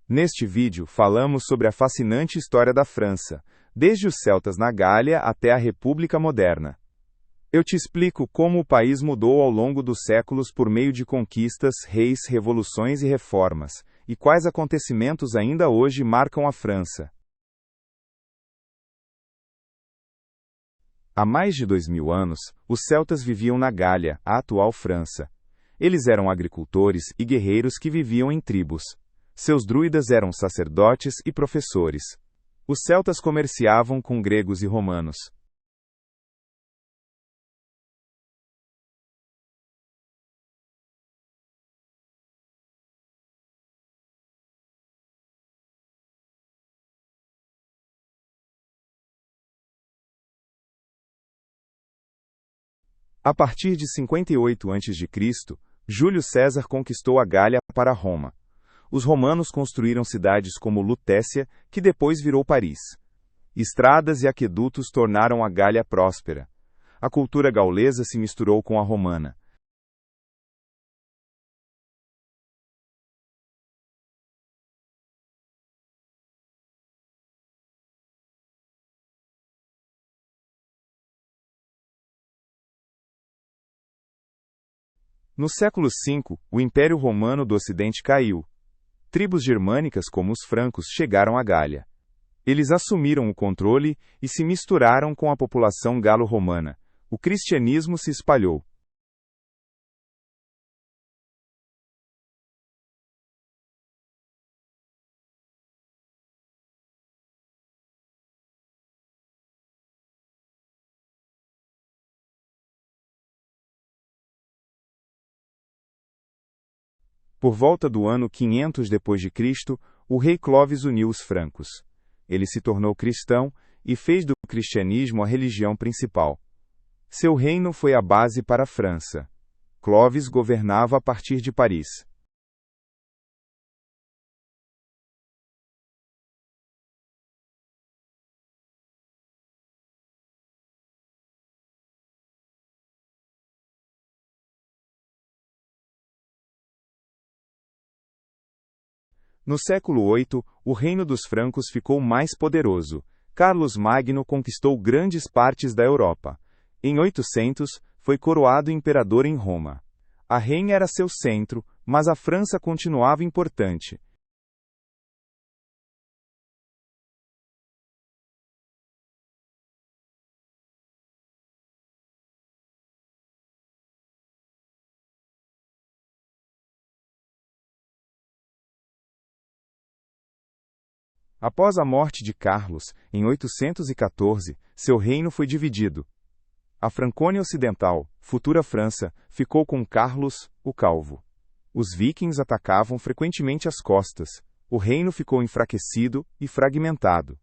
Neste vídeo, falamos sobre a fascinante história da França, desde os celtas na Gália até a República Moderna. Eu te explico como o país mudou ao longo dos séculos por meio de conquistas, reis, revoluções e reformas, e quais acontecimentos ainda hoje marcam a França. Há mais de 2000 anos, os celtas viviam na Gália, a atual França. Eles eram agricultores e guerreiros que viviam em tribos. Seus druidas eram sacerdotes e professores. Os celtas comerciavam com gregos e romanos. A partir de 58 a.C., Júlio César conquistou a Gália para Roma. Os romanos construíram cidades como Lutécia, que depois virou Paris. Estradas e aquedutos tornaram a Gália próspera. A cultura gaulesa se misturou com a romana. No século V, o Império Romano do Ocidente caiu. Tribos germânicas como os francos chegaram à Gália. Eles assumiram o controle e se misturaram com a população galo-romana. O cristianismo se espalhou. Por volta do ano 500 d.C., o rei Clovis uniu os francos. Ele se tornou cristão e fez do cristianismo a religião principal. Seu reino foi a base para a França. Clovis governava a partir de Paris. No século VIII, o reino dos francos ficou mais poderoso. Carlos Magno conquistou grandes partes da Europa. Em 800, foi coroado imperador em Roma. A Reina era seu centro, mas a França continuava importante. Após a morte de Carlos, em 814, seu reino foi dividido. A Franconia Ocidental, futura França, ficou com Carlos, o Calvo. Os vikings atacavam frequentemente as costas. O reino ficou enfraquecido e fragmentado.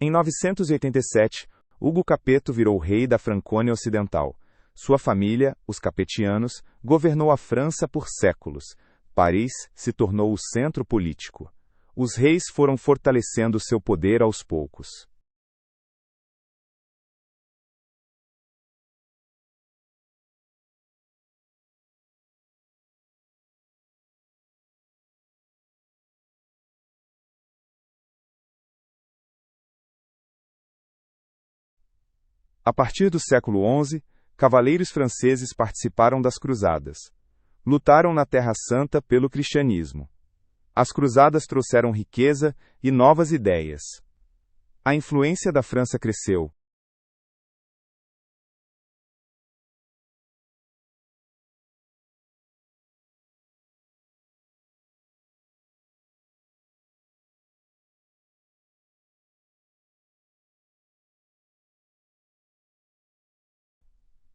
Em 987, Hugo Capeto virou rei da Franconia Ocidental. Sua família, os Capetianos, governou a França por séculos. Paris se tornou o centro político. Os reis foram fortalecendo seu poder aos poucos. A partir do século XI, cavaleiros franceses participaram das cruzadas. Lutaram na Terra Santa pelo cristianismo. As cruzadas trouxeram riqueza e novas ideias. A influência da França cresceu.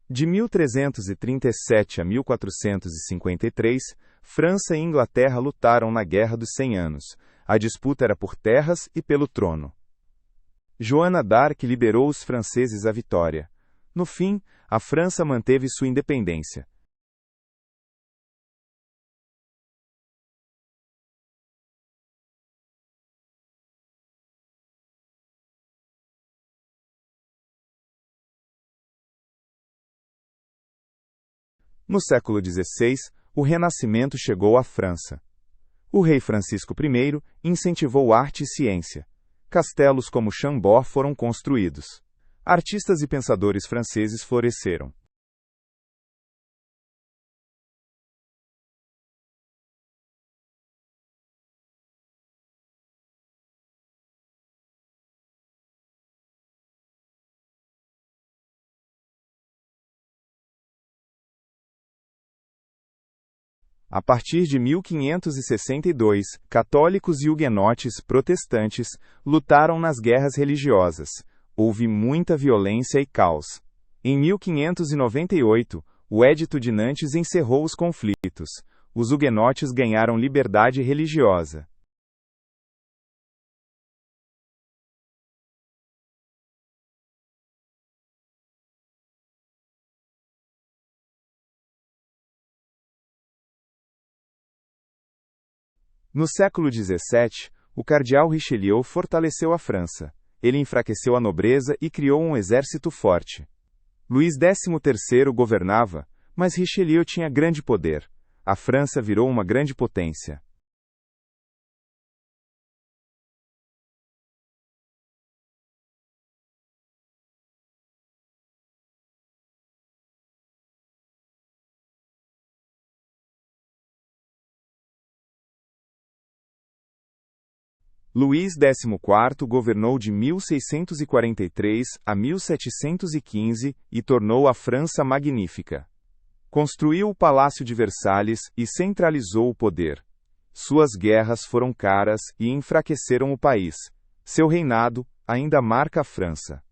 De 1337 a 1453, França e Inglaterra lutaram na Guerra dos 100 Anos. A disputa era por terras e pelo trono. Joana d'Arc liberou os franceses à vitória. No fim, a França manteve sua independência. No século XVI, o Renascimento chegou à França. O rei Francisco I incentivou arte e ciência. Castelos como Chambord foram construídos. Artistas e pensadores franceses floresceram. A partir de 1562, católicos e huguenotes protestantes lutaram nas guerras religiosas. Houve muita violência e caos. Em 1598, o Edito de Nantes encerrou os conflitos. Os huguenotes ganharam liberdade religiosa. No século XVII, o cardeal Richelieu fortaleceu a França. Ele enfraqueceu a nobreza e criou um exército forte. Luís XIII governava, mas Richelieu tinha grande poder. A França virou uma grande potência. Luís XIV governou de 1643 a 1715 e tornou a França magnífica. Construiu o Palácio de Versalhes e centralizou o poder. Suas guerras foram caras e enfraqueceram o país. Seu reinado ainda marca a França.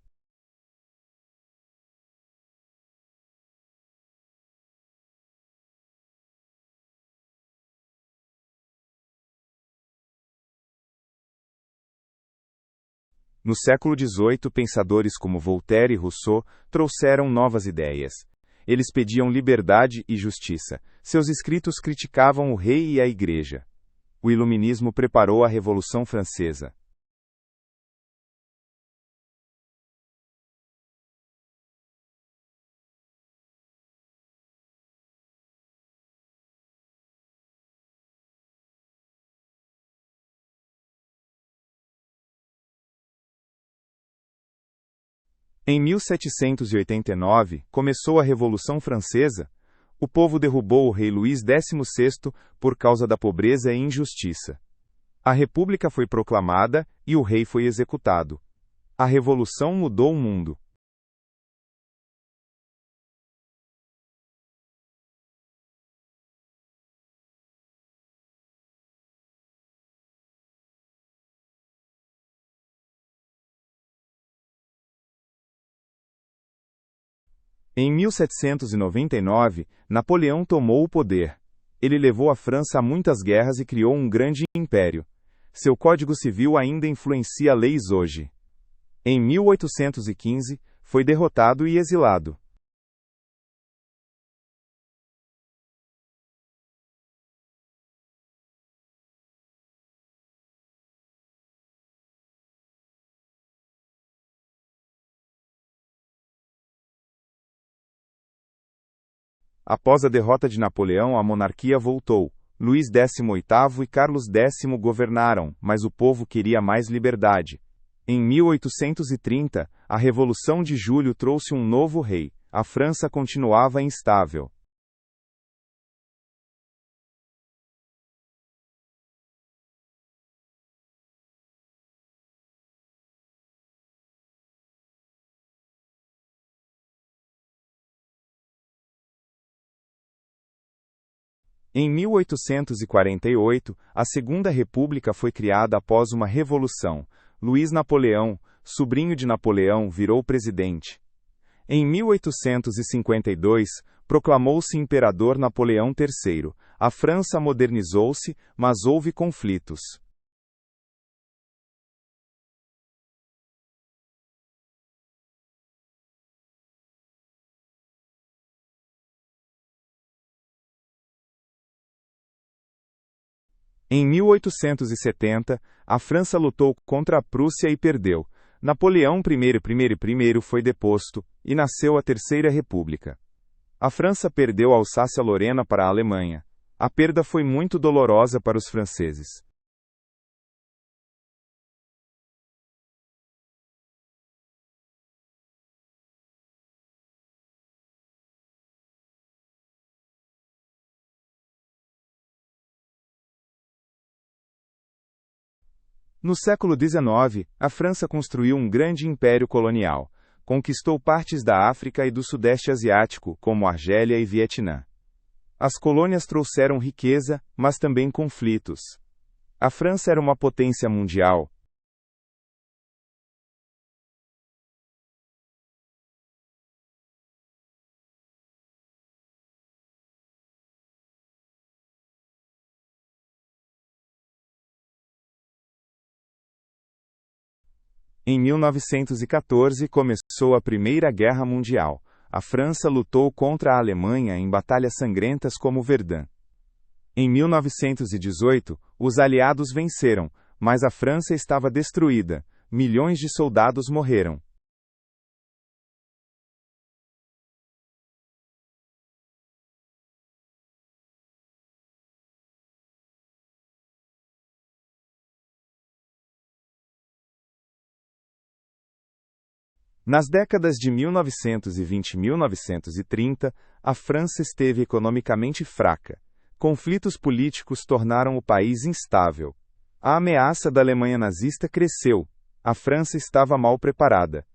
No século XVIII, pensadores como Voltaire e Rousseau trouxeram novas ideias. Eles pediam liberdade e justiça. Seus escritos criticavam o rei e a igreja. O Iluminismo preparou a Revolução Francesa. Em 1789, começou a Revolução Francesa. O povo derrubou o rei Luís XVI por causa da pobreza e injustiça. A República foi proclamada e o rei foi executado. A Revolução mudou o mundo. Em 1799, Napoleão tomou o poder. Ele levou a França a muitas guerras e criou um grande império. Seu Código Civil ainda influencia leis hoje. Em 1815, foi derrotado e exilado. Após a derrota de Napoleão, a monarquia voltou. Luís XVIII e Carlos X governaram, mas o povo queria mais liberdade. Em 1830, a Revolução de Julho trouxe um novo rei. A França continuava instável. Em 1848, a Segunda República foi criada após uma revolução. Luís Napoleão, sobrinho de Napoleão, virou presidente. Em 1852, proclamou-se imperador Napoleão III. A França modernizou-se, mas houve conflitos. Em 1870, a França lutou contra a Prússia e perdeu. Napoleão I foi deposto, e nasceu a Terceira República. A França perdeu a Alsácia-Lorena para a Alemanha. A perda foi muito dolorosa para os franceses. No século XIX, a França construiu um grande império colonial. Conquistou partes da África e do Sudeste Asiático, como Argélia e Vietnã. As colônias trouxeram riqueza, mas também conflitos. A França era uma potência mundial. Em 1914 começou a Primeira Guerra Mundial. A França lutou contra a Alemanha em batalhas sangrentas como Verdun. Em 1918, os aliados venceram, mas a França estava destruída. Milhões de soldados morreram. Nas décadas de 1920 e 1930, a França esteve economicamente fraca. Conflitos políticos tornaram o país instável. A ameaça da Alemanha nazista cresceu. A França estava mal preparada.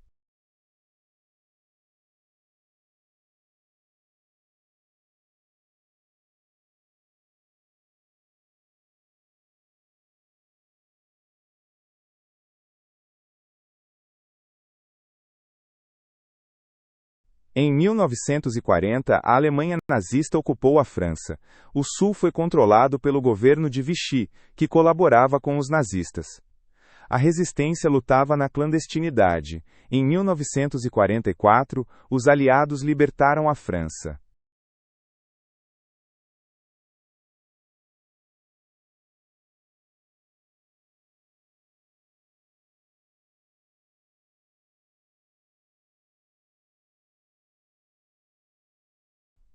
Em 1940, a Alemanha nazista ocupou a França. O sul foi controlado pelo governo de Vichy, que colaborava com os nazistas. A resistência lutava na clandestinidade. Em 1944, os aliados libertaram a França.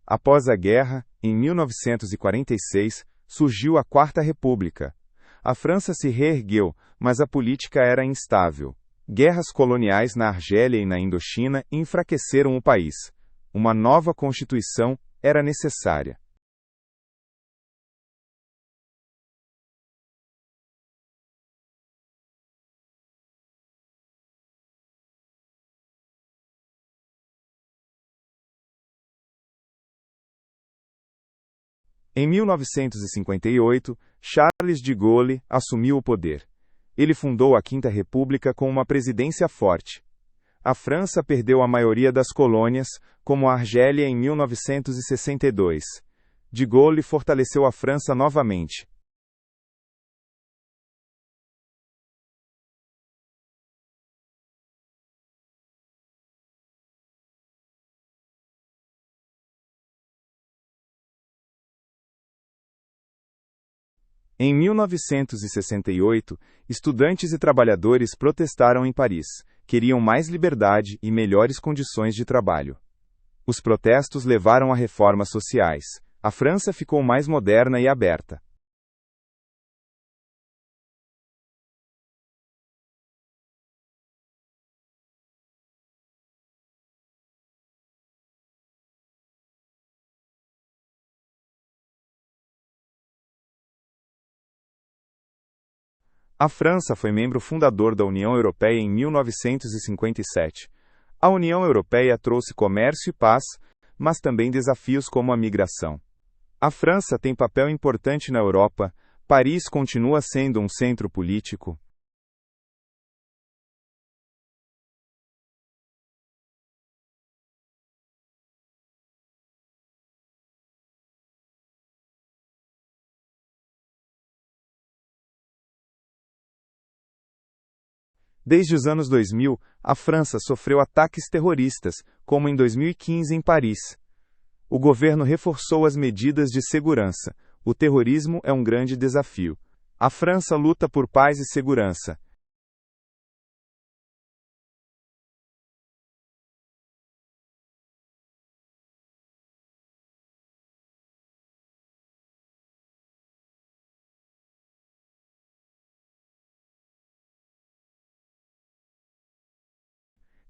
Após a guerra, em 1946, surgiu a Quarta República. A França se reergueu, mas a política era instável. Guerras coloniais na Argélia e na Indochina enfraqueceram o país. Uma nova constituição era necessária. Em 1958, Charles de Gaulle assumiu o poder. Ele fundou a Quinta República com uma presidência forte. A França perdeu a maioria das colônias, como a Argélia em 1962. De Gaulle fortaleceu a França novamente. Em 1968, estudantes e trabalhadores protestaram em Paris. Queriam mais liberdade e melhores condições de trabalho. Os protestos levaram a reformas sociais. A França ficou mais moderna e aberta. A França foi membro fundador da União Europeia em 1957. A União Europeia trouxe comércio e paz, mas também desafios como a migração. A França tem papel importante na Europa. Paris continua sendo um centro político. Desde os anos 2000, a França sofreu ataques terroristas, como em 2015 em Paris. O governo reforçou as medidas de segurança. O terrorismo é um grande desafio. A França luta por paz e segurança.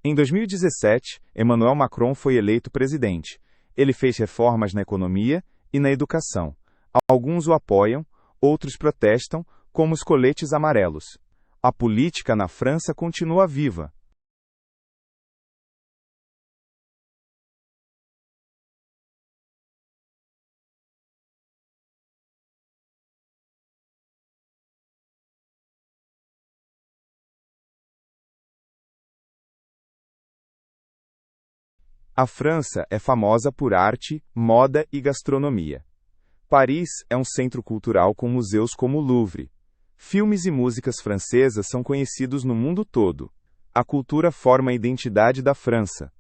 Em 2017, Emmanuel Macron foi eleito presidente. Ele fez reformas na economia e na educação. Alguns o apoiam, outros protestam, como os coletes amarelos. A política na França continua viva. A França é famosa por arte, moda e gastronomia. Paris é um centro cultural com museus como o Louvre. Filmes e músicas francesas são conhecidos no mundo todo. A cultura forma a identidade da França.